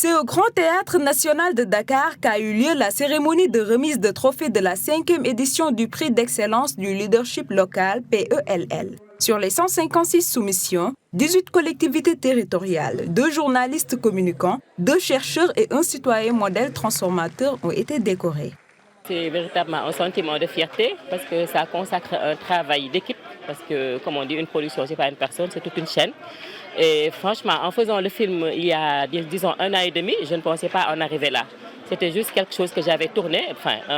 C'est au Grand Théâtre national de Dakar qu'a eu lieu la cérémonie de remise de trophée de la 5e édition du prix d'excellence du leadership local PELL. Sur les 156 soumissions, 18 collectivités territoriales, 2 journalistes communicants, 2 chercheurs et un citoyen modèle transformateur ont été décorés. C'est véritablement un sentiment de fierté parce que ça consacre un travail d'équipe. Parce que, comme on dit, une production, ce n'est pas une personne, c'est toute une chaîne. Et franchement, en faisant le film il y a, disons, 1 an et demi, je ne pensais pas en arriver là. C'était juste quelque chose que j'avais tourné,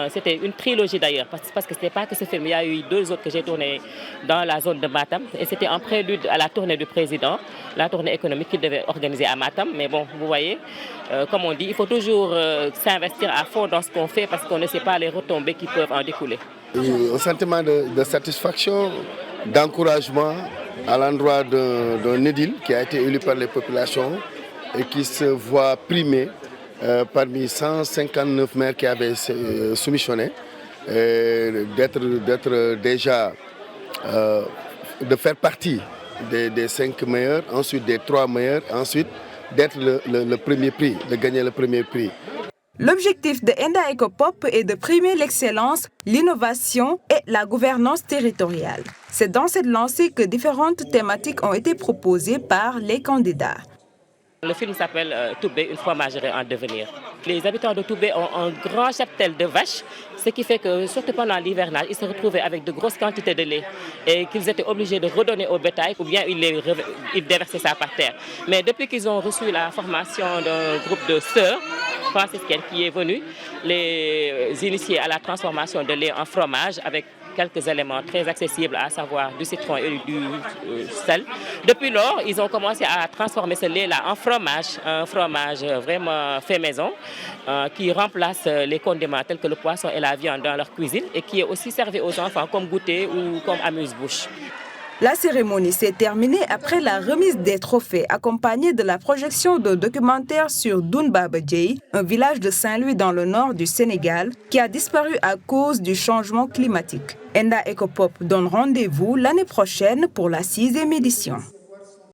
c'était une trilogie d'ailleurs, parce que ce n'était pas que ce film, il y a eu 2 autres que j'ai tournés dans la zone de Matam, et c'était en prélude à la tournée du président, la tournée économique qu'il devait organiser à Matam. Mais bon, vous voyez, comme on dit, il faut toujours s'investir à fond dans ce qu'on fait, parce qu'on ne sait pas les retombées qui peuvent en découler. Un sentiment de satisfaction, d'encouragement à l'endroit d'un édile qui a été élu par les populations et qui se voit primé parmi 159 maires qui avaient soumissionné, d'être déjà, de faire partie des 5 meilleurs, ensuite des 3 meilleurs, ensuite d'être le premier prix, de gagner le premier prix. L'objectif de Enda Ecopop est de primer l'excellence, l'innovation et la gouvernance territoriale. C'est dans cette lancée que différentes thématiques ont été proposées par les candidats. Le film s'appelle Toubé, une fromagerie en devenir. Les habitants de Toubé ont un grand cheptel de vaches, ce qui fait que, surtout pendant l'hivernage, ils se retrouvaient avec de grosses quantités de lait et qu'ils étaient obligés de redonner au bétail ou bien ils déversaient ça par terre. Mais depuis qu'ils ont reçu la formation d'un groupe de sœurs franciscaines qui est venu les initier à la transformation de lait en fromage avec quelques éléments très accessibles, à savoir du citron et du sel. Depuis lors, ils ont commencé à transformer ce lait-là en fromage, un fromage vraiment fait maison, qui remplace les condiments tels que le poisson et la viande dans leur cuisine et qui est aussi servi aux enfants comme goûter ou comme amuse-bouche. La cérémonie s'est terminée après la remise des trophées, accompagnée de la projection d'un documentaire sur Doun Baba Dieye, un village de Saint-Louis dans le nord du Sénégal, qui a disparu à cause du changement climatique. Enda Ecopop donne rendez-vous l'année prochaine pour la 6e édition.